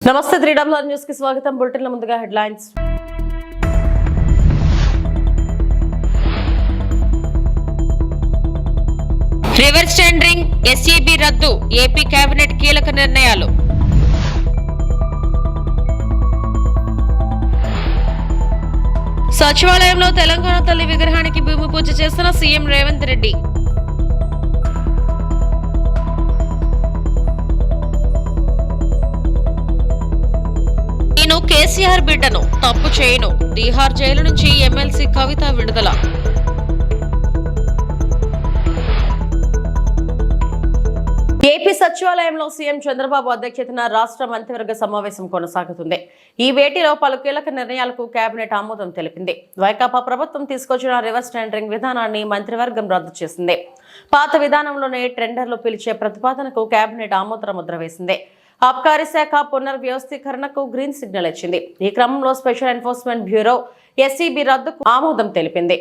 నమస్తే 3WR news కి స్వాగతం. బులెటిన్ల ముందుగా హెడ్లైన్స్. రివర్స్ టెండరింగ్, ఎస్ఈబి రద్దు, ఏపీ కేబినెట్ కీలక నిర్ణయాలు. సచివాలయంలో తెలంగాణ తల్లి విగ్రహానికి భూమి పూజ చేసిన సీఎం రేవంత్ రెడ్డి. నేను కేసీఆర్ బిడ్డను, తప్పు చేయను. తీహార్ జైలు నుంచి ఎమ్మెల్సీ కవిత విడుదల. ఏపీ సచివాలయంలో సీఎం చంద్రబాబు అధ్యక్షతన రాష్ట్ర మంత్రివర్గ సమావేశం కొనసాగుతుంది. ఈ భేటీలో పలు కీలక నిర్ణయాలకు కేబినెట్ ఆమోదం తెలిపింది. వైకాపా ప్రభుత్వం తీసుకొచ్చిన రివర్స్ టెండరింగ్ విధానాన్ని మంత్రివర్గం రద్దు చేసింది. పాత విధానంలోనే టెండర్లు పిలిచే ప్రతిపాదనకు కేబినెట్ ఆమోద ముద్ర వేసింది. ఆబ్కారీ శాఖ పునర్వ్యవస్థీకరణకు గ్రీన్ సిగ్నల్ ఇచ్చింది. ఈ క్రమంలో స్పెషల్ ఎన్ఫోర్స్మెంట్ బ్యూరో ఎస్ఈబి రద్దుకు ఆమోదం తెలిపింది.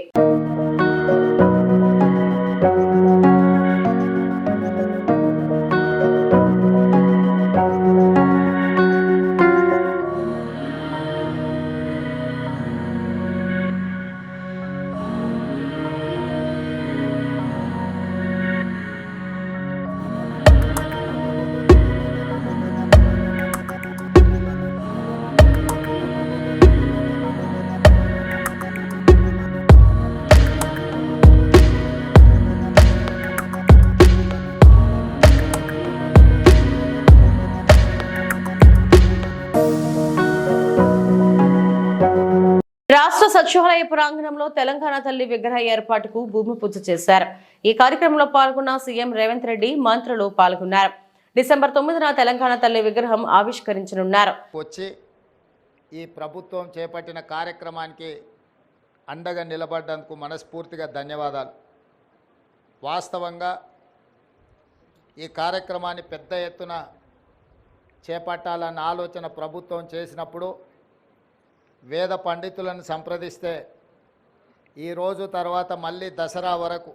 రాష్ట్ర సచివాలయ ప్రాంగణంలో తెలంగాణ తల్లి విగ్రహ ఏర్పాటుకు భూమి పూజ చేశారు. ఈ కార్యక్రమంలో పాల్గొన్న సీఎం రేవంత్ రెడ్డి, మంత్రులు పాల్గొన్నారు. డిసెంబర్ 9న తెలంగాణ తల్లి విగ్రహం ఆవిష్కరించనున్నారు. వచ్చి ఈ ప్రభుత్వం చేపట్టిన కార్యక్రమానికి అండగా నిలబడ్డందుకు మనస్ఫూర్తిగా ధన్యవాదాలు. వాస్తవంగా ఈ కార్యక్రమాన్ని పెద్ద ఎత్తున చేపట్టాలన్న ఆలోచన ప్రభుత్వం చేసినప్పుడు వేద పండితులను సంప్రదిస్తే ఈరోజు తర్వాత మళ్ళీ దసరా వరకు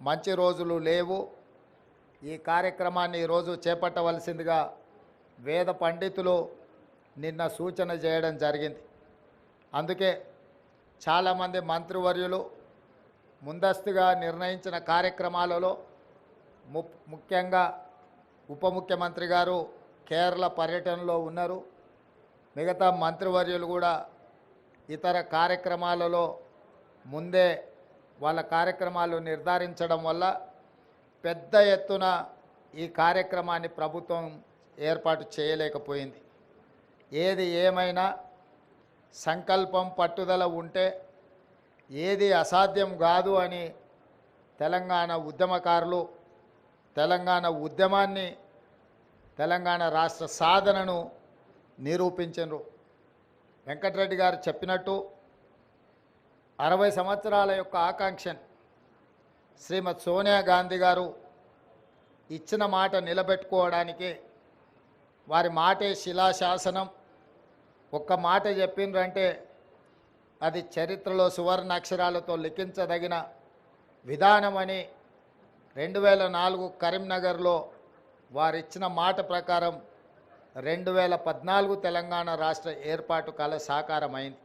మంచి రోజులు లేవు, ఈ కార్యక్రమాన్ని ఈరోజు చేపట్టవలసిందిగా వేద పండితులు నిన్న సూచన చేయడం జరిగింది. అందుకే చాలామంది మంత్రివర్యులు ముందస్తుగా నిర్ణయించిన కార్యక్రమాలలో ముఖ్యంగా ఉప ముఖ్యమంత్రి గారు కేరళ పర్యటనలో ఉన్నారు. మిగతా మంత్రివర్యులు కూడా ఇతర కార్యక్రమాలలో ముందే వాళ్ళ కార్యక్రమాలు నిర్ధారించడం వల్ల పెద్ద ఎత్తున ఈ కార్యక్రమాన్ని ప్రభుత్వం ఏర్పాటు చేయలేకపోయింది. ఏది ఏమైనా సంకల్పం, పట్టుదల ఉంటే ఏది అసాధ్యం కాదు అని తెలంగాణ ఉద్యమకారులు తెలంగాణ ఉద్యమాన్ని, తెలంగాణ రాష్ట్ర సాధనను నిరూపించరు. వెంకటరెడ్డి గారు చెప్పినట్టు 60 సంవత్సరాల యొక్క ఆకాంక్షను శ్రీమతి సోనియా గాంధీ గారు ఇచ్చిన మాట నిలబెట్టుకోవడానికి వారి మాటే శిలాశాసనం. ఒక్క మాట చెప్పిండ్రంటే అది చరిత్రలో సువర్ణ అక్షరాలతో లిఖించదగిన విధానమని 2004 కరీంనగర్లో వారిచ్చిన మాట ప్రకారం 2014 తెలంగాణ రాష్ట్ర ఏర్పాటు కల సాకారమైంది.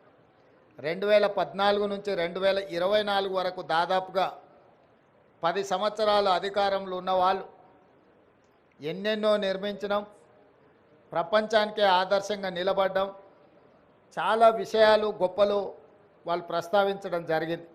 2014 నుంచి 2024 వరకు దాదాపుగా 10 సంవత్సరాల అధికారంలో ఉన్న వాళ్ళు ఎన్నెన్నో నిర్మించడం, ప్రపంచానికే ఆదర్శంగా నిలబడడం, చాలా విషయాలు గొప్పలు వాళ్ళు ప్రస్తావించడం జరిగింది.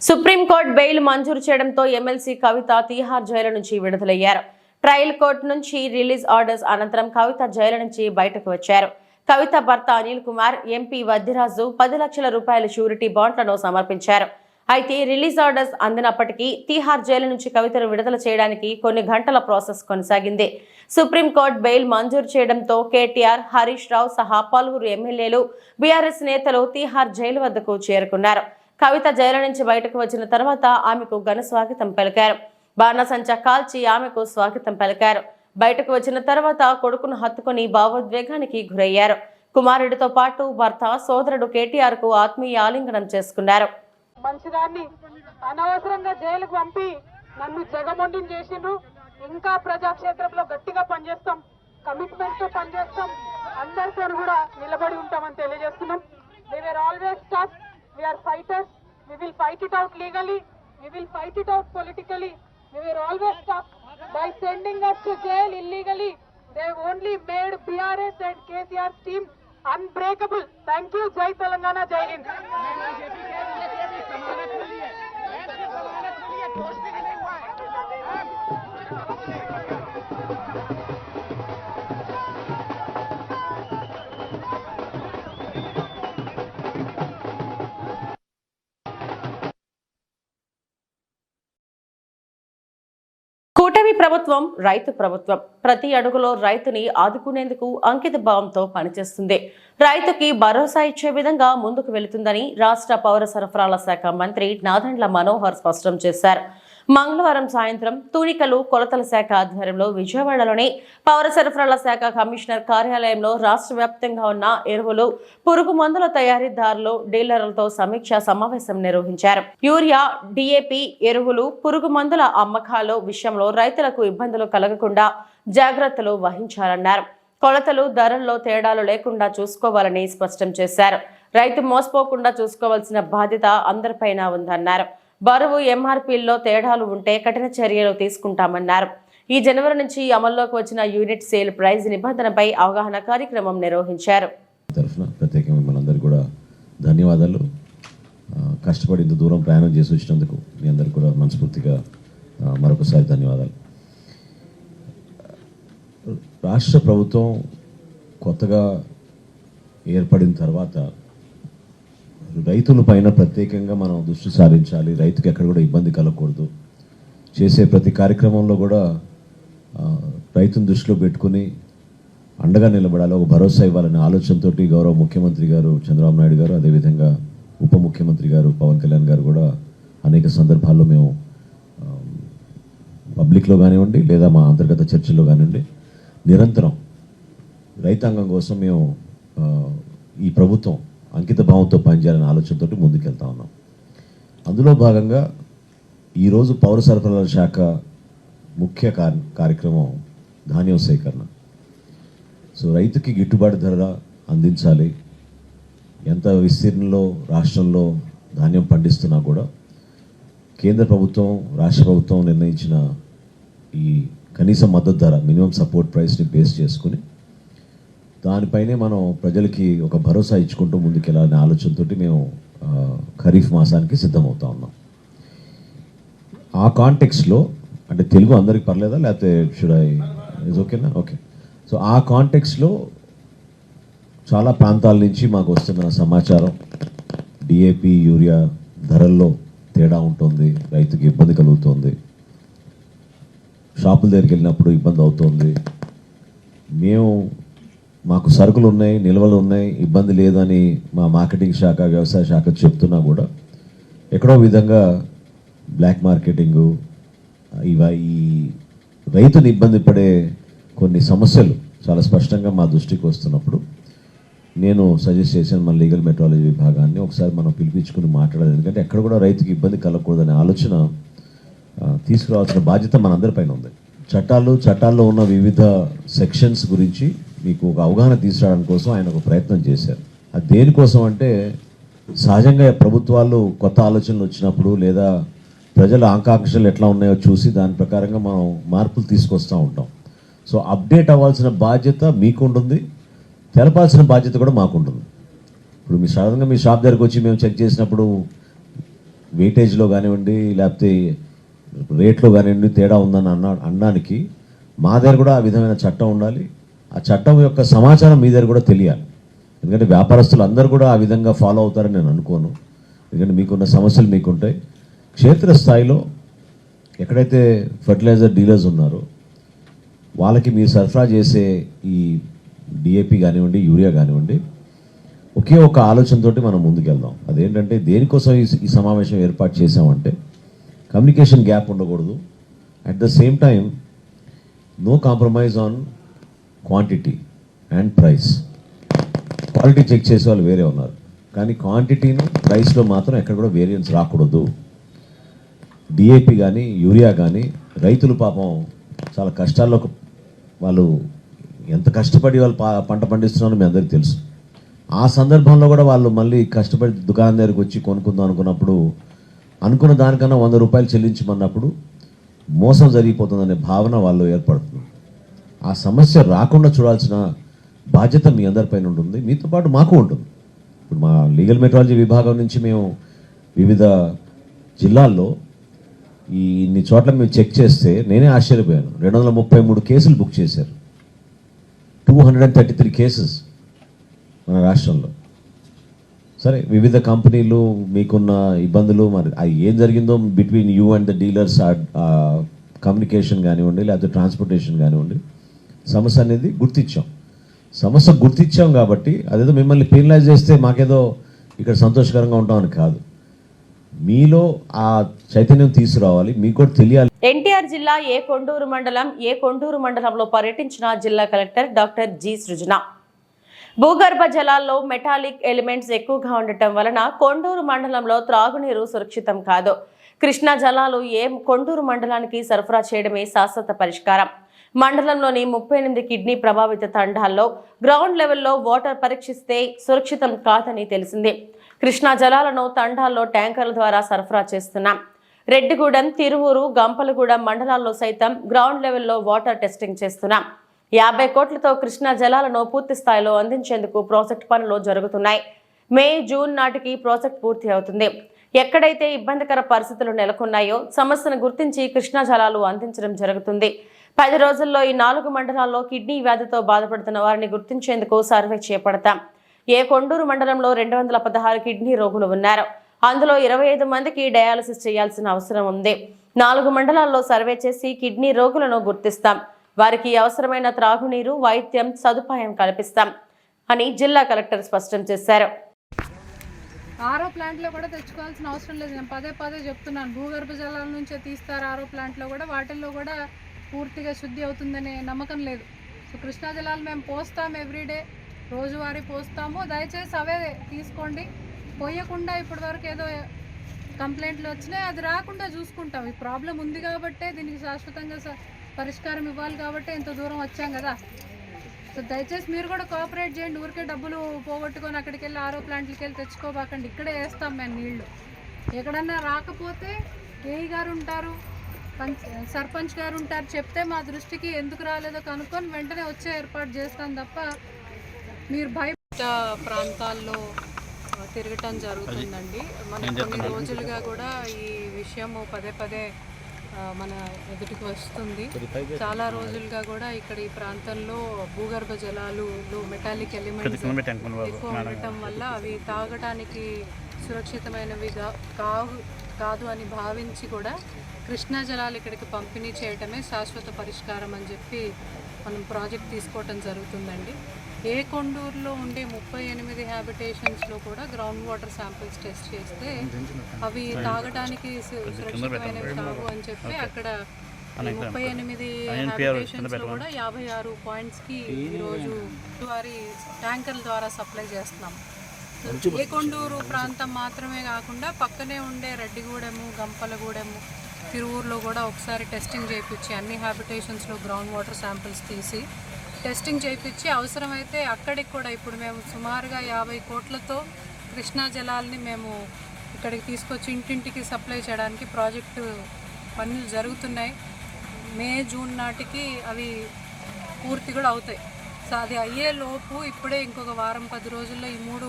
సుప్రీంకోర్టు బెయిల్ మంజూరు చేయడంతో ఎమ్మెల్సీ కవిత తీహార్ జైలు నుంచి విడుదలయ్యారు. ట్రయల్ కోర్టు నుంచి రిలీజ్ ఆర్డర్స్ అనంతరం కవిత జైలు నుంచి బయటకు వచ్చారు. కవిత భర్త అనిల్ కుమార్, ఎంపీ వద్దిరాజు 10 లక్షల రూపాయల షూరిటీ బాండ్లను సమర్పించారు. అయితే రిలీజ్ ఆర్డర్స్ అందినప్పటికీ తీహార్ జైలు నుంచి కవితను విడుదల చేయడానికి కొన్ని గంటల ప్రాసెస్ కొనసాగింది. సుప్రీంకోర్టు బెయిల్ మంజూరు చేయడంతో కేటీఆర్, హరీష్ రావు సహా పలువురు ఎమ్మెల్యేలు, బీఆర్ఎస్ నేతలు తీహార్ జైలు వద్దకు చేరుకున్నారు. కవిత జైలు నుంచి బయటకు వచ్చిన తర్వాత ఆమెకు ఘన స్వాగతం పలికారు. బాణసంచా కాల్చి ఆమెకు స్వాగతం పలికారు. బయటకు వచ్చిన తర్వాత కొడుకును హత్తుకుని భావోద్వేగానికి గురయ్యారు. కుమారుడితో పాటు భర్త, సోదరుడు కేటీఆర్ కు ఆత్మీయ ఆలింగనం చేసుకున్నారు. మంచిదాన్ని అనవసరంగా జైలుకు పంపి నన్ను జగమొండిని చేసిండ్రు. ఇంకా ప్రజాక్షేత్రంలో గట్టిగా పనిచేస్తాం, కమిట్మెంట్ తో పనిచేస్తాం. అందరితో కూడా నిలబడి ఉంటామని తెలియజేస్తున్నాం. We were always tough. We are fighters. We will fight it out legally. We will fight it out politically. We were always tough. By sending us to jail illegally, they only made BRS and KCR's team unbreakable. Thank you. Jai Telangana, Jai Hind. కూటమి ప్రభుత్వం రైతు ప్రభుత్వం. ప్రతి అడుగులో రైతుని ఆదుకునేందుకు అంకిత భావంతో పనిచేస్తుంది. రైతుకి భరోసా ఇచ్చే విధంగా ముందుకు వెళుతుందని రాష్ట్ర పౌర సరఫరాల శాఖ మంత్రి నాదెండ్ల మనోహర్ స్పష్టం చేశారు. మంగళవారం సాయంత్రం తూనికలు కొలతల శాఖ ఆధ్వర్యంలో విజయవాడలోని పౌర సరఫరాల శాఖ కమిషనర్ కార్యాలయంలో రాష్ట్ర వ్యాప్తంగా ఉన్న ఎరువులు, పురుగు మందుల తయారీదారులు, డీలర్లతో సమీక్షా సమావేశం నిర్వహించారు. యూరియా, డిఏపి ఎరువులు, పురుగు మందుల అమ్మకాలు విషయంలో రైతులకు ఇబ్బందులు కలగకుండా జాగ్రత్తలు వహించాలన్నారు. కొలతలు, ధరల్లో తేడాలు లేకుండా చూసుకోవాలని స్పష్టం చేశారు. రైతు మోసపోకుండా చూసుకోవాల్సిన బాధ్యత అందరిపైన ఉందన్నారు. బరువు, ఎంఆర్పీల్లో తేడాలు ఉంటే కఠిన చర్యలు తీసుకుంటామన్నారు. ఈ జనవరి నుంచి అమల్లోకి వచ్చిన యూనిట్ సేల్ ప్రైజ్ నిబంధనపై అవగాహన కార్యక్రమం నిర్వహించారు. ప్రత్యేకంగా మనందరికీ కూడా ధన్యవాదాలు. కష్టపడి ఇంత దూరం ప్రయాణం చేసి వచ్చినందుకు మీ అందరికీ కూడా మనస్ఫూర్తిగా మరొకసారి ధన్యవాదాలు. రాష్ట్ర ప్రభుత్వం కొత్తగా ఏర్పడిన తర్వాత రైతుల పైన ప్రత్యేకంగా మనం దృష్టి సారించాలి. రైతుకి ఎక్కడ కూడా ఇబ్బంది కలగకూడదు. చేసే ప్రతి కార్యక్రమంలో కూడా రైతును దృష్టిలో పెట్టుకుని అండగా నిలబడాలి, ఒక భరోసా ఇవ్వాలనే ఆలోచనతో గౌరవ ముఖ్యమంత్రి గారు చంద్రబాబు నాయుడు గారు, అదేవిధంగా ఉప ముఖ్యమంత్రి గారు పవన్ కళ్యాణ్ గారు కూడా అనేక సందర్భాల్లో మేము పబ్లిక్లో కానివ్వండి లేదా మా అంతర్గత చర్చల్లో కానివ్వండి నిరంతరం రైతాంగం కోసం మేము ఈ ప్రభుత్వం అంకిత భావంతో పనిచేయాలనే ఆలోచనతో ముందుకెళ్తా ఉన్నాం. అందులో భాగంగా ఈరోజు పౌర సరఫరాల శాఖ ముఖ్య కార్యక్రమం ధాన్యం సేకరణ. సో రైతుకి గిట్టుబాటు ధర అందించాలి. ఎంత విస్తీర్ణంలో రాష్ట్రంలో ధాన్యం పండిస్తున్నా కూడా కేంద్ర ప్రభుత్వం, రాష్ట్ర ప్రభుత్వం నిర్ణయించిన ఈ కనీస మద్దతు ధర, మినిమం సపోర్ట్ ప్రైస్ని బేస్ చేసుకుని దానిపైనే మనం ప్రజలకి ఒక భరోసా ఇచ్చుకుంటూ ముందుకెళ్ళాలనే ఆలోచనతో మేము ఖరీఫ్ మాసానికి సిద్ధమవుతా ఉన్నాం. ఆ కాంటెక్స్లో అంటే తెలుగు అందరికి పర్లేదా లేకపోతే షుడ్ ఐ ఇస్ ఓకేనా? ఓకే. సో ఆ కాంటెక్స్లో చాలా ప్రాంతాల నుంచి మాకు వస్తున్న సమాచారం డిఏపి, యూరియా ధరల్లో తేడా ఉంటుంది, రైతుకి ఇబ్బంది కలుగుతుంది, షాపుల దగ్గరికి వెళ్ళినప్పుడు ఇబ్బంది అవుతుంది. మాకు సరుకులు ఉన్నాయి, నిల్వలు ఉన్నాయి, ఇబ్బంది లేదని మా మార్కెటింగ్ శాఖ, వ్యవసాయ శాఖ చెప్తున్నా కూడా ఎక్కడో విధంగా బ్లాక్ మార్కెటింగు, ఈ రైతుని ఇబ్బంది పడే కొన్ని సమస్యలు చాలా స్పష్టంగా మా దృష్టికి వస్తున్నప్పుడు నేను సజెస్ట్ చేశాను మన లీగల్ మెట్రాలజీ విభాగాన్ని ఒకసారి మనం పిలిపించుకుని మాట్లాడాలి. ఎందుకంటే ఎక్కడ కూడా రైతుకి ఇబ్బంది కలగకూడదనే ఆలోచన తీసుకురావాల్సిన బాధ్యత మనందరిపైన ఉంది. చట్టాల్లో ఉన్న వివిధ సెక్షన్స్ గురించి మీకు ఒక అవగాహన తీసుకురావడం కోసం ఆయన ఒక ప్రయత్నం చేశారు. అది దేనికోసం అంటే సహజంగా ప్రభుత్వాలు కొత్త ఆలోచనలు వచ్చినప్పుడు లేదా ప్రజల ఆకాంక్షలు ఎట్లా ఉన్నాయో చూసి దాని ప్రకారంగా మనం మార్పులు తీసుకొస్తూ ఉంటాం. సో అప్డేట్ అవ్వాల్సిన బాధ్యత మీకుంటుంది, తెలపాల్సిన బాధ్యత కూడా మాకుంటుంది. ఇప్పుడు మీ సాధారణంగా మీ షాప్ దగ్గరకు వచ్చి మేము చెక్ చేసినప్పుడు వెయిటేజ్లో కానివ్వండి లేకపోతే రేట్లో కానివ్వండి తేడా ఉందని అనడానికి మా దగ్గర కూడా ఆ విధమైన చట్టం ఉండాలి. ఆ చట్టం యొక్క సమాచారం మీ దగ్గర కూడా తెలియాలి. ఎందుకంటే వ్యాపారస్తులు అందరూ కూడా ఆ విధంగా ఫాలో అవుతారని నేను అనుకోను. ఎందుకంటే మీకున్న సమస్యలు మీకుంటాయి. క్షేత్రస్థాయిలో ఎక్కడైతే ఫర్టిలైజర్ డీలర్స్ ఉన్నారో వాళ్ళకి మీరు సరఫరా చేసే ఈ డిఏపి కానివ్వండి, యూరియా కానివ్వండి, ఒకే ఒక ఆలోచనతోటి మనం ముందుకెళ్దాం. అదేంటంటే దేనికోసం ఈ సమావేశం ఏర్పాటు చేసామంటే కమ్యూనికేషన్ గ్యాప్ ఉండకూడదు. At the same time no compromise on quantity and price. Quality check చేసే వాళ్ళు వేరే ఉన్నారు, కానీ క్వాంటిటీను ప్రైస్లో మాత్రం ఎక్కడ కూడా వేరియన్స్ రాకూడదు. డిఏపి కానీ యూరియా కానీ రైతులు పాపం చాలా కష్టాల్లో వాళ్ళు ఎంత కష్టపడి వాళ్ళు పంట పండిస్తున్నారో మీ అందరికీ తెలుసు. ఆ సందర్భంలో కూడా వాళ్ళు మళ్ళీ కష్టపడి దుకాణం దగ్గరికి వచ్చి కొనుక్కుందాం అనుకున్నప్పుడు అనుకున్న దానికన్నా 100 రూపాయలు చెల్లించమన్నప్పుడు మోసం జరిగిపోతుందనే భావన వాళ్ళు ఏర్పడుతుంది. ఆ సమస్య రాకుండా చూడాల్సిన బాధ్యత మీ అందరిపైన ఉంటుంది, మీతో పాటు మాకు ఉంటుంది. ఇప్పుడు మా లీగల్ మెట్రాలజీ విభాగం నుంచి మేము వివిధ జిల్లాల్లో ఇన్ని చోట్ల మేము చెక్ చేస్తే నేనే ఆశ్చర్యపోయాను. 233 కేసులు బుక్ చేశారు, 233 కేసెస్ మన రాష్ట్రంలో. సరే, వివిధ కంపెనీలు మీకున్న ఇబ్బందులు, మరి అది ఏం జరిగిందో between you and the dealers communication కానివ్వండి, లేకపోతే ట్రాన్స్పోర్టేషన్ కానివ్వండి, సమస్య అనేది సమస్య గుర్తించాం కాబట్టి అదేదో మిమ్మల్ని పెనలైజ్ చేస్తే మాకేదో ఇక్కడ సంతోషకరంగా ఉంటామని కాదు. మీలో ఆ చైతన్యం తీసుకురావాలి, మీకు కూడా తెలియాలి. ఎన్టీఆర్ జిల్లా ఏ కొండూరు మండలంలో పర్యటించిన జిల్లా కలెక్టర్ డాక్టర్ జి సృజన. భూగర్భ జలాల్లో మెటాలిక్ ఎలిమెంట్స్ ఎక్కువగా ఉండటం వలన కొండూరు మండలంలో త్రాగునీరు సురక్షితం కాదు. కృష్ణా జలాలు కొండూరు మండలానికి సరఫరా చేయడమే శాశ్వత పరిష్కారం. మండలంలోని 38 కిడ్నీ ప్రభావిత తండాల్లో గ్రౌండ్ లెవెల్లో వాటర్ పరీక్షిస్తే సురక్షితం కాదని తెలిసింది. కృష్ణా జలాలను తండాల్లో ట్యాంకర్ల ద్వారా సరఫరా చేస్తున్నాం. రెడ్డిగూడెం, తిరువూరు, గంపలగూడెం మండలాల్లో సైతం గ్రౌండ్ లెవెల్లో వాటర్ టెస్టింగ్ చేస్తున్నాం. 50 కోట్లతో కృష్ణా జలాలను పూర్తి స్థాయిలో అందించేందుకు ప్రాజెక్టు పనులు జరుగుతున్నాయి. మే, జూన్ నాటికి ప్రాజెక్టు పూర్తి అవుతుంది. ఎక్కడైతే ఇబ్బందికర పరిస్థితులు నెలకొన్నాయో సమస్యను గుర్తించి కృష్ణా జలాలు అందించడం జరుగుతుంది. 10 రోజుల్లో ఈ 4 మండలాల్లో కిడ్నీ వ్యాధితో బాధపడుతున్న వారిని గుర్తించేందుకు సర్వే చేపడతాం. కొండూరు మండలంలో 216 కిడ్నీ రోగులు ఉన్నారు. అందులో 25 మందికి డయాలసిస్ చేయాల్సిన అవసరం ఉంది. 4 మండలాల్లో సర్వే చేసి కిడ్నీ రోగులను గుర్తిస్తాం. వారికి అవసరమైన త్రాగునీరు, వైద్యం సదుపాయం కల్పిస్తాం అని జిల్లా కలెక్టర్ స్పష్టం చేశారు. ఆరో ప్లాంట్లో కూడా తెచ్చుకోవాల్సిన అవసరం లేదు. నేను పదే చెప్తున్నాను, భూగర్భ జలాల నుంచే తీస్తారు. ఆరో ప్లాంట్లో కూడా వాటిల్లో కూడా పూర్తిగా శుద్ధి అవుతుందనే నమ్మకం లేదు. సో కృష్ణా జలాలు మేము పోస్తాం, ఎవ్రీడే రోజువారీ పోస్తాము. దయచేసి అవే తీసుకోండి. పోయకుండా ఇప్పటి వరకు ఏదో కంప్లైంట్లు వచ్చినాయి, అది రాకుండా చూసుకుంటాం. ఈ ప్రాబ్లం ఉంది కాబట్టే దీనికి శాశ్వతంగా పరిష్కారం ఇవ్వాలి కాబట్టి ఇంత దూరం వచ్చాం కదా. సో దయచేసి మీరు కూడా కోఆపరేట్ చేయండి. ఊరికే డబ్బులు పోగొట్టుకొని అక్కడికి వెళ్ళి ఆరో ప్లాంట్లకి వెళ్ళి తెచ్చుకోబాకండి. ఇక్కడే వేస్తాం మేము నీళ్లు. ఎక్కడన్నా రాకపోతే ఏఈ గారు ఉంటారు, సర్పంచ్ గారు ఉంటారు, చెప్తే మా దృష్టికి ఎందుకు రాలేదో కనుక్కొని వెంటనే వచ్చే ఏర్పాటు చేస్తాం తప్ప మీరు భయపడ ప్రాంతాల్లో తిరగటం జరుగుతుందండి. మన కొన్ని రోజులుగా కూడా ఈ విషయం పదే మన ఎదుటికి వస్తుంది. చాలా రోజులుగా కూడా ఇక్కడ ఈ ప్రాంతంలో భూగర్భ జలాలు మెటాలిక్ ఎలిమెంట్స్ ఎక్కువ ఉండటం వల్ల అవి తాగడానికి సురక్షితమైనవి కాదు అని భావించి కూడా కృష్ణా జలాలు ఇక్కడికి పంపిణీ చేయటమే శాశ్వత పరిష్కారం అని చెప్పి మనం ప్రాజెక్ట్ తీసుకోవటం జరుగుతుందండి. కొండూరులో ఉండే 38 హ్యాబిటేషన్స్లో కూడా గ్రౌండ్ వాటర్ శాంపిల్స్ టెస్ట్ చేస్తే అవి తాగడానికి సురక్షితమైనవి కావు అని చెప్పి అక్కడ 38 హ్యాబిటేషన్స్లో కూడా 56 పాయింట్స్కి ఈరోజు వారి ట్యాంకర్ల ద్వారా సప్లై చేస్తున్నాం. కొండూరు ప్రాంతం మాత్రమే కాకుండా పక్కనే ఉండే రెడ్డిగూడెము, గంపలగూడెము, తిరువూరులో కూడా ఒకసారి టెస్టింగ్ చేయించి అన్ని హ్యాబిటేషన్స్లో గ్రౌండ్ వాటర్ శాంపిల్స్ తీసి టెస్టింగ్ చేయించి అవసరమైతే అక్కడికి కూడా ఇప్పుడు మేము సుమారుగా 50 కోట్లతో కృష్ణా జలాల్ని మేము ఇక్కడికి తీసుకొచ్చి ఇంటింటికి సప్లై చేయడానికి ప్రాజెక్టు పనులు జరుగుతున్నాయి. మే, జూన్ నాటికి అవి పూర్తి కూడా అవుతాయి. సో అది అయ్యేలోపు ఇప్పుడే ఇంకొక వారం 10 రోజుల్లో ఈ 3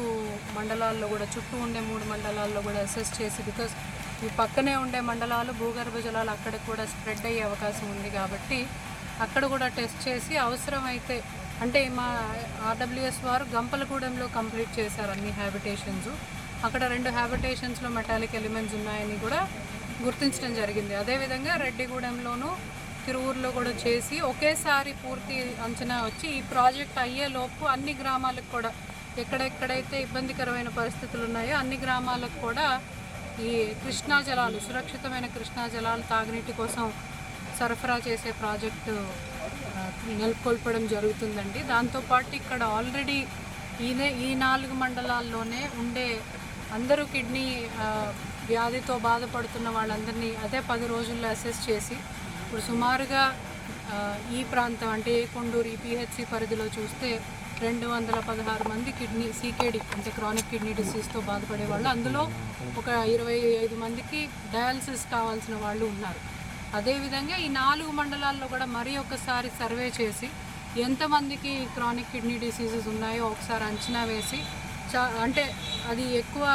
మండలాల్లో కూడా చుట్టూ ఉండే 3 మండలాల్లో కూడా అసెస్ చేసి, బికాస్ ఈ పక్కనే ఉండే మండలాలు భూగర్భ జలాలు అక్కడికి కూడా స్ప్రెడ్ అయ్యే అవకాశం ఉంది కాబట్టి అక్కడ కూడా టెస్ట్ చేసి అవసరమైతే అంటే మా ఆర్డబ్ల్యూఎస్ వారు గంపలగూడెంలో కంప్లీట్ చేశారు అన్ని హ్యాబిటేషన్స్. అక్కడ 2 హ్యాబిటేషన్స్లో మెటాలిక్ ఎలిమెంట్స్ ఉన్నాయని కూడా గుర్తించడం జరిగింది. అదేవిధంగా రెడ్డిగూడెంలోనూ తిరువూరులో కూడా చేసి ఒకేసారి పూర్తి అంచనా వచ్చి ఈ ప్రాజెక్ట్ అయ్యేలోపు అన్ని గ్రామాలకు కూడా ఎక్కడెక్కడైతే ఇబ్బందికరమైన పరిస్థితులు ఉన్నాయో అన్ని గ్రామాలకు కూడా ఈ కృష్ణా జలాలు, సురక్షితమైన కృష్ణా జలాలు తాగునీటి కోసం సరఫరా చేసే ప్రాజెక్టు నెలకొల్పడం జరుగుతుందండి. దాంతోపాటు ఇక్కడ ఆల్రెడీ ఈ 4 మండలాల్లోనే ఉండే అందరూ కిడ్నీ వ్యాధితో బాధపడుతున్న వాళ్ళందరినీ అదే 10 రోజుల్లో అసెస్ చేసి ఇప్పుడు సుమారుగా ఈ ప్రాంతం అంటే కొండూరు ఈ పిహెచ్సి పరిధిలో చూస్తే 216 మంది కిడ్నీ సీకేడి అంటే క్రానిక్ కిడ్నీ డిసీజ్తో బాధపడే వాళ్ళు, అందులో ఒక 25 మందికి డయాలసిస్ కావాల్సిన వాళ్ళు ఉన్నారు. అదేవిధంగా ఈ 4 మండలాల్లో కూడా మరి ఒకసారి సర్వే చేసి ఎంతమందికి క్రానిక్ కిడ్నీ డిసీజెస్ ఉన్నాయో ఒకసారి అంచనా వేసి అంటే అది ఎక్కువ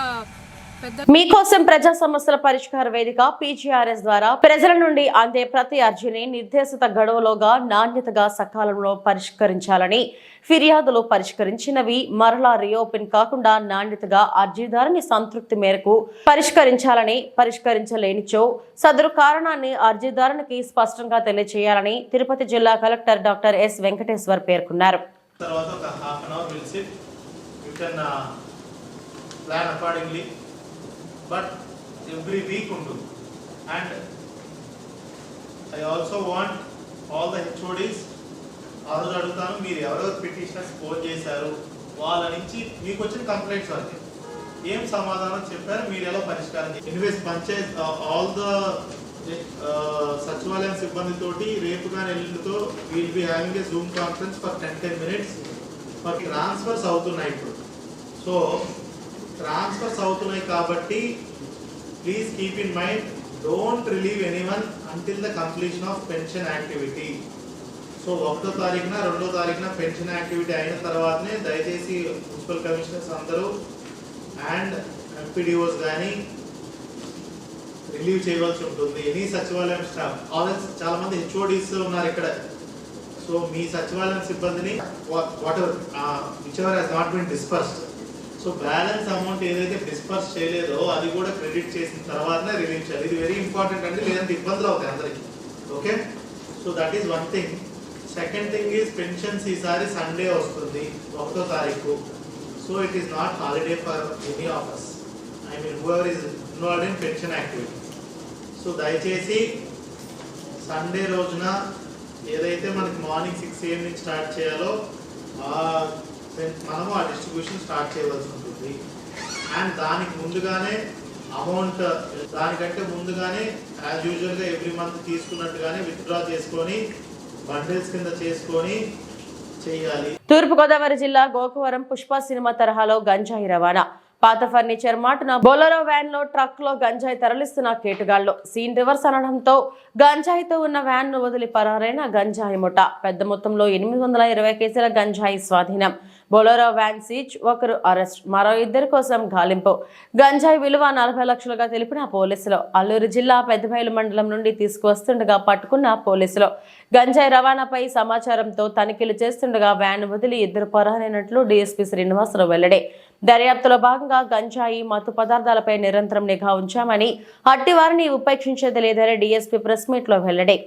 మీకోసం ప్రజా సమస్యల పరిష్కార వేదిక PGRS ద్వారా ప్రజల నుండి అందే ప్రతి అర్జీని నిర్దేశిత గడువులోగా నాణ్యతగా సకాలంలో పరిష్కరించాలని, ఫిర్యాదులు పరిష్కరించినవి మరలా రీఓపెన్ కాకుండా నాణ్యతగా అర్జీదారుని సంతృప్తి మేరకు పరిష్కరించాలని, పరిష్కరించలేనిచో సదరు కారణాన్ని అర్జీదారునికి స్పష్టంగా తెలియజేయాలని తిరుపతి జిల్లా కలెక్టర్ డాక్టర్ S. వెంకటేశ్వర్ పేర్కొన్నారు. But every week undu, and I also want all the HODs ఆరోజు అడుగుతాను, మీరు ఎవరెవరు పిటిషనర్స్ పోస్ట్ చేశారు వాళ్ళ నుంచి మీకు వచ్చిన కంప్లైంట్స్ వరకు ఏం సమాధానం చెప్పారు, మీరు ఎలా పరిష్కారం చేయాలి. ఎనీవేస్ పంచాయత్ ఆల్ ద సచివాలయం సిబ్బందితోటి రేపు కానీ ఎల్లుండితో will be having a Zoom conference for 10 minutes for transfers అవుతున్నాయి ఇప్పుడు. సో ట్రాన్స్ఫర్స్ అవుతున్నాయి కాబట్టి please keep in mind, don't relieve anyone until the completion of pension activity. So 1వ తారీఖున 2వ తారీఖున పెన్షన్ యాక్టివిటీ అయిన తర్వాతనే దయచేసి మున్సిపల్ కమిషనర్స్ అందరూ అండ్ MPDOs కానీ రిలీవ్ చేయవలసి ఉంటుంది. ఎనీ సచివాలయం స్టాఫ్ ఆల్రెడీ చాలా మంది HODs ఉన్నారు ఇక్కడ. సో మీ సచివాలయం సిబ్బందిని whatever whichever has not been dispersed, so balance amount ఏదైతే డిస్పర్స్ చేయలేదో అది కూడా క్రెడిట్ చేసిన తర్వాతనే రిలీవ్ చేయాలి. ఇది వెరీ ఇంపార్టెంట్ అండి, లేదంటే ఇబ్బందులు అవుతాయి అందరికి. Okay, so that is one thing. Second thing is pensions ఈసారి సండే వస్తుంది 1వ తారీఖు. So it is not holiday for any of us, I mean whoever is involved in pension activity. So దయచేసి సండే రోజున ఏదైతే మనకి మార్నింగ్ 6 AM నుంచి start చేయాలో మనము ఆ డిస్ట్రిబ్యూషన్ స్టార్ట్ చేయవలసి ఉంటుంది. అండ్ దానికి ముందుగానే అమౌంట్ దానికంటే ముందుగానే యాజ్ యూజువల్గా ఎవ్రీ మంత్ తీసుకున్నట్టుగానే విత్డ్రా చేసుకొని బండిల్స్ కింద చేసుకొని చేయాలి. తూర్పుగోదావరి జిల్లా గోకవరం పుష్ప సినిమా తరహాలో గంజాయి రవాణా. పాత ఫర్నిచర్ మాటున బొలెరో వ్యాన్ లో ట్రక్ లో గంజాయి తరలిస్తున్న కేటుగాళ్లు. సీన్ రివర్స్ అనడంతో గంజాయితో ఉన్న వ్యాన్ ను వదిలి పరారైన గంజాయి ముఠ. పెద్ద మొత్తంలో 820 కేజీల గంజాయి స్వాధీనం. బొలెరో వ్యాన్ సీజ్, ఒకరు అరెస్ట్, మరో 2 కోసం గాలింపు. గంజాయి విలువ 40 లక్షలుగా తెలిపిన పోలీసులు. అల్లూరు జిల్లా పెద్దబయలు మండలం నుండి తీసుకువస్తుండగా పట్టుకున్న పోలీసులు. గంజాయి రవాణాపై సమాచారంతో తనిఖీలు చేస్తుండగా వ్యాన్ వదిలి 2 పరారైనట్లు DSP శ్రీనివాసరావు వెల్లడి. దర్యాప్తులో భాగంగా గంజాయి మత్తు పదార్థాలపై నిరంతరం నిఘా ఉంచామని, అట్టి వారిని ఉపేక్షించేది లేదని DSP ప్రెస్ మీట్ లో వెల్లడి.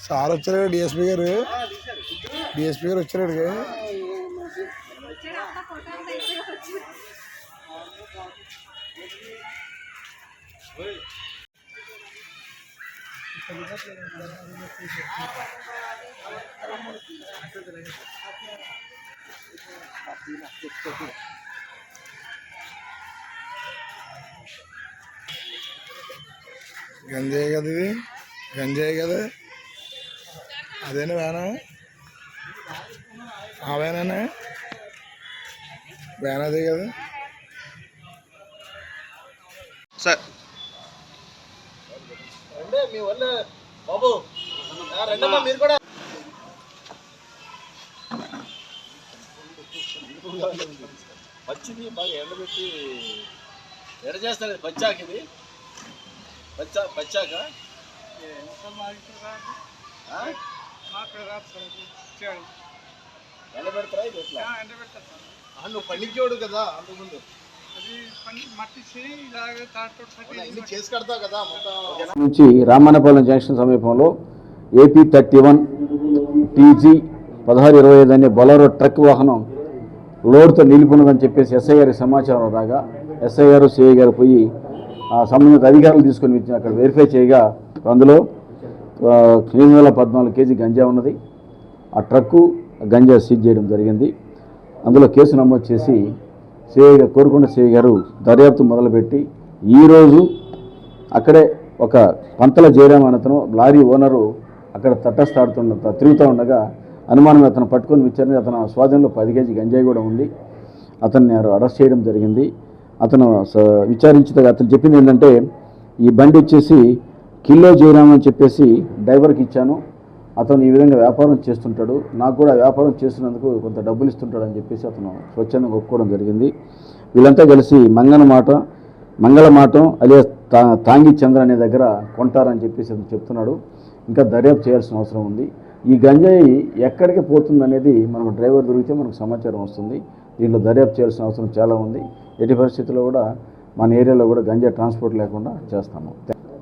సార్ వచ్చారు, డిఎస్పీ గారు వచ్చారు. గంజాయి కదా ఇది, గంజాయి కదా అదేనా వ్యానా, ఆ వ్యానా వ్యాన్ అదే కదా సార్. మీ వల్ల బాబు రెండమ్మా మీరు కూడా పచ్చిది బాగా ఎండబెట్టి ఎడ చేస్తారు. పచ్చాక ఇది పచ్చాక ఎండబెడతారా? ఇది ఎట్లా నువ్వు పండించేవాడు కదా అంతకుముందు చేసి కడతావు కదా మొత్తం నుంచి రామన్నపాలెం జంక్షన్ సమీపంలో ఏపీ 31 TG 1625 అనే బొలరో ట్రక్ వాహనం లోడ్తో నిలిపినదని చెప్పేసి ఎస్ఐ గారికి సమాచారం రాగా ఎస్ఐ గారు సిఐ గారు పోయి సంబంధిత అధికారులు తీసుకొని వచ్చి అక్కడ వెరిఫై చేయగా అందులో 814 kg గంజా ఉన్నది. ఆ ట్రక్కు గంజా సీజ్ చేయడం జరిగింది. అందులో కేసు నమోదు చేసి కోరుకొండ సిఐ గారు దర్యాప్తు మొదలుపెట్టి ఈరోజు అక్కడే ఒక పంతల జయరామ్ అతను లారీ ఓనరు అక్కడ తిరుగుతూ ఉండగా అనుమానం అతను పట్టుకొని విచారణ అతను స్వాధీనంలో 10 kg గంజాయి కూడా ఉంది. అతన్ని అరెస్ట్ చేయడం జరిగింది. అతను విచారించగా అతను చెప్పింది ఏంటంటే ఈ బండి వచ్చేసి కిలో జయరామ్ అని చెప్పేసి డ్రైవర్కి ఇచ్చాను, అతను ఈ విధంగా వ్యాపారం చేస్తుంటాడు, నాకు కూడా వ్యాపారం చేస్తున్నందుకు కొంత డబ్బులు ఇస్తుంటాడు అని చెప్పేసి అతను స్వచ్ఛందంగా ఒప్పుకోవడం జరిగింది. వీళ్ళంతా కలిసి మంగళమాటం అలియా తాంగి చంద్ర అనే దగ్గర కొంటారని చెప్పేసి అతను చెప్తున్నాడు. ఇంకా దర్యాప్తు చేయాల్సిన అవసరం ఉంది. ఈ గంజాయి ఎక్కడికి పోతుంది అనేది మనకు డ్రైవర్ దొరికితే మనకు సమాచారం వస్తుంది. దీంట్లో దర్యాప్తు చేయాల్సిన అవసరం చాలా ఉంది. ఎట్టి పరిస్థితుల్లో కూడా మన ఏరియాలో కూడా గంజాయి ట్రాన్స్పోర్ట్ లేకుండా చేస్తాము.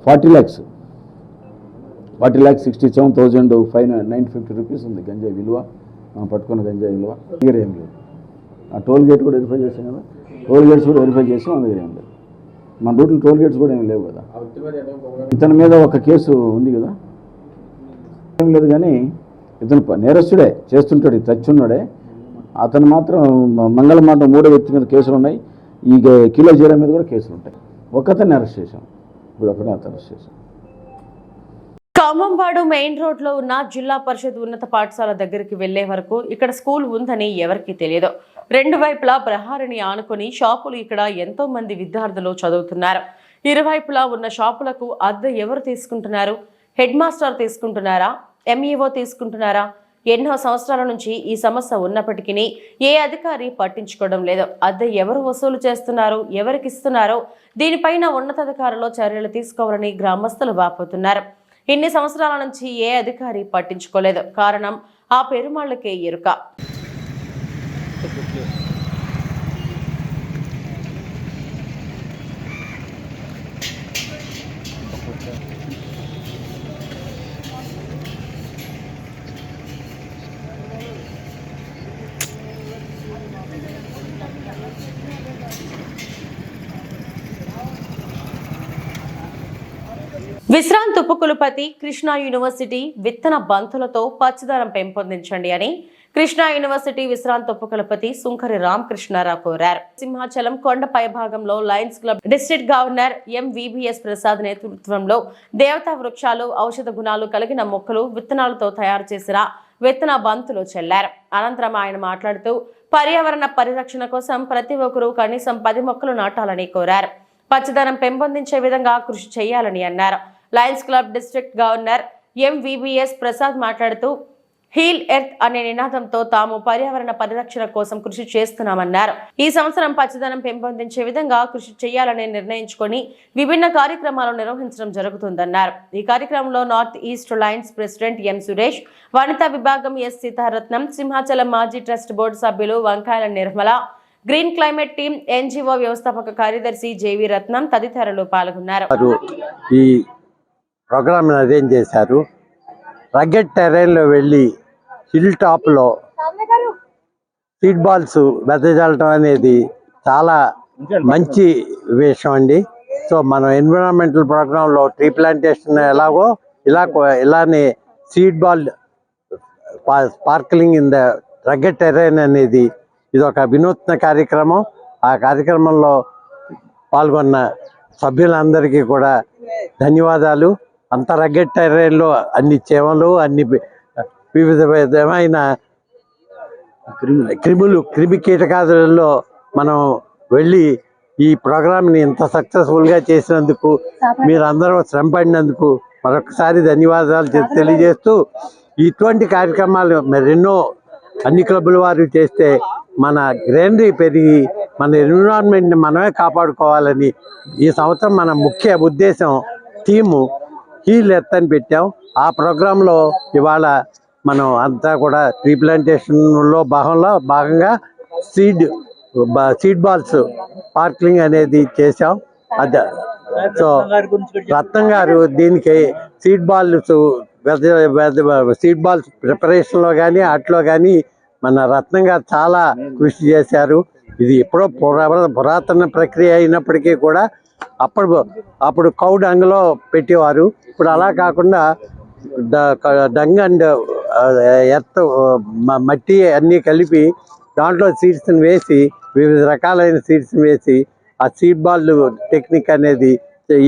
40,67,550 రూపీస్ ఉంది గంజాయి విలువ. మనం పట్టుకున్న గంజాయి విలువ దగ్గర ఏం లేదు. ఆ టోల్ గేట్ కూడా వెరిఫై చేసాం కదా, టోల్ గేట్స్ కూడా వెరిఫై చేసి మన దగ్గర ఏం లేదు. మన రూట్లో టోల్ గేట్స్ కూడా ఏం లేవు కదా. ఇతని మీద ఒక కేసు ఉంది కదా, ఏం లేదు కానీ ఇతను నేరస్తుడే, చేస్తుంటాడు, తెచ్చున్నాడే. అతను మాత్రం మంగళమాటం 3వ వ్యక్తి మీద కేసులు ఉన్నాయి. ఈ కిలో జీరా మీద కూడా కేసులు ఉంటాయి. ఒకతన్ని అరెస్ట్ చేశాం, ఇప్పుడు ఒకరిని అరెస్ట్ చేశాం. ఖమ్మంపాడు మెయిన్ రోడ్లో ఉన్న జిల్లా పరిషత్ ఉన్నత పాఠశాల దగ్గరికి వెళ్లే వరకు ఇక్కడ స్కూల్ ఉందని ఎవరికీ తెలియదు. 2 వైపులా ప్రహారిని ఆనుకొని షాపులు ఇక్కడ ఎంతో మంది విద్యార్థులు చదువుతున్నారు. ఇరువైపులా ఉన్న షాపులకు అద్దె ఎవరు తీసుకుంటున్నారు? హెడ్ మాస్టర్ తీసుకుంటున్నారా? MEO తీసుకుంటున్నారా? ఎన్నో సంవత్సరాల నుంచి ఈ సమస్య ఉన్నప్పటికీ ఏ అధికారి పట్టించుకోవడం లేదు. అద్దె ఎవరు వసూలు చేస్తున్నారు, ఎవరికి ఇస్తున్నారో దీనిపైన ఉన్నతాధికారులు చర్యలు తీసుకోవాలని గ్రామస్తులు వాపోతున్నారు. ఇన్ని సంవత్సరాల నుంచి ఏ అధికారి పట్టించుకోలేదు. కారణం ఆ పెరుమాళ్లకే ఎరుక. విశ్రాంత్ ఉపకులపతి కృష్ణా యూనివర్సిటీ విత్తన బంతులతో పచ్చదనం పెంపొందించండి అని కృష్ణా యూనివర్సిటీ విశ్రాంత్ ఉపకులపతి సుంకరి రామకృష్ణారావు కోరారు. సింహాచలం కొండ పైభాగంలో Lions club district governor MVBS Prasad నేతృత్వంలో దేవతా వృక్షాలు, ఔషధ గుణాలు కలిగిన మొక్కలు విత్తనాలతో తయారు చేసిన విత్తన బంతులు చెల్లారు. అనంతరం ఆయన మాట్లాడుతూ పర్యావరణ పరిరక్షణ కోసం ప్రతి ఒక్కరూ కనీసం 10 మొక్కలు నాటాలని కోరారు. పచ్చదనం పెంపొందించే విధంగా కృషి చేయాలని అన్నారు. Lions club district governor MVBS Prasad మాట్లాడుతూ హీల్ ఎర్త్ అనే నినాదంతో తాము పర్యావరణ పరిరక్షణ కోసం కృషి చేస్తున్నామన్నారు. ఈ సంవత్సరం పచ్చదనం పెంపొందించే విధంగా కృషి చేయాలని నిర్ణయించుకొని విభిన్న కార్యక్రమాలు నిర్వహించడం జరుగుతుందన్నారు. ఈ కార్యక్రమంలో north east Lions president M Suresh, Vanitha విభాగం S సీతారత్నం, సింహాచలం మాజీ ట్రస్ట్ బోర్డు సభ్యులు వంకాయల Nirmala, green climate team NGO వ్యవస్థాపక కార్యదర్శి JV రత్నం తదితరులు పాల్గొన్నారు. ఈ ప్రోగ్రామ్ అరేంజ్ చేశారు. రగ్గెడ్ టెరైన్లో వెళ్ళి హిల్ టాప్లో సీడ్ బాల్స్ వెదజల్లటం అనేది చాలా మంచి విషయం అండి. సో మనం ఎన్విరాన్మెంటల్ ప్రోగ్రాంలో ట్రీ ప్లాంటేషన్ ఎలాగో ఇలానే seed ball sparkling in the rugged terrain అనేది ఇది ఒక వినూత్న కార్యక్రమం. ఆ కార్యక్రమంలో పాల్గొన్న సభ్యులందరికీ కూడా ధన్యవాదాలు. అంత రగ్గెడ్ టెరైన్లో అన్ని చేమలు, అన్ని వివిధ విధమైన క్రిమి కీటకాదులలో మనం వెళ్ళి ఈ ప్రోగ్రామ్ని ఇంత సక్సెస్ఫుల్గా చేసినందుకు, మీరందరూ శ్రమపడినందుకు మరొకసారి ధన్యవాదాలు తెలియజేస్తూ, ఇటువంటి కార్యక్రమాలు మరెన్నో అన్ని క్లబ్బుల వారు చేస్తే మన గ్రీనరీ పెరిగి మన ఎన్విరాన్మెంట్ని మనమే కాపాడుకోవాలని ఈ సంవత్సరం మన ముఖ్య ఉద్దేశం థీము హీల్ ఎర్త్ అని పెట్టాం. ఆ ప్రోగ్రాంలో ఇవాళ మనం అంతా కూడా ట్రీ ప్లాంటేషన్లో భాగంగా సీడ్ సీడ్ బాల్స్ స్పార్క్లింగ్ అనేది చేసాం. అదే సో రత్నం గారు దీనికి సీడ్ బాల్స్ సీడ్ బాల్స్ ప్రిపరేషన్లో కానీ వాటిలో కానీ మన రత్నం గారు చాలా కృషి చేశారు. ఇది ఎప్పుడో పురాతన ప్రక్రియ అయినప్పటికీ కూడా అప్పుడు కౌ డంగ్లో పెట్టేవారు. ఇప్పుడు అలా కాకుండా డంగ్ అండ్ ఎర్త్ మట్టి అన్నీ కలిపి దాంట్లో సీడ్స్ని వేసి వివిధ రకాలైన సీడ్స్ని వేసి ఆ సీడ్ బాల్ టెక్నిక్ అనేది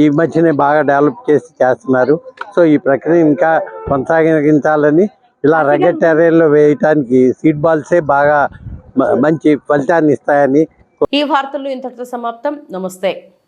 ఈ మధ్యనే బాగా డెవలప్ చేస్తున్నారు. సో ఈ ప్రక్రియ ఇంకా కొనసాగించాలని, ఇలా రగ్గడ్ టెర్రైన్లో వేయటానికి సీడ్ బాల్సే బాగా మంచి ఫలితాన్ని ఇస్తాయని. ఈ వార్తలు ఇంతటితో సమాప్తం. నమస్తే.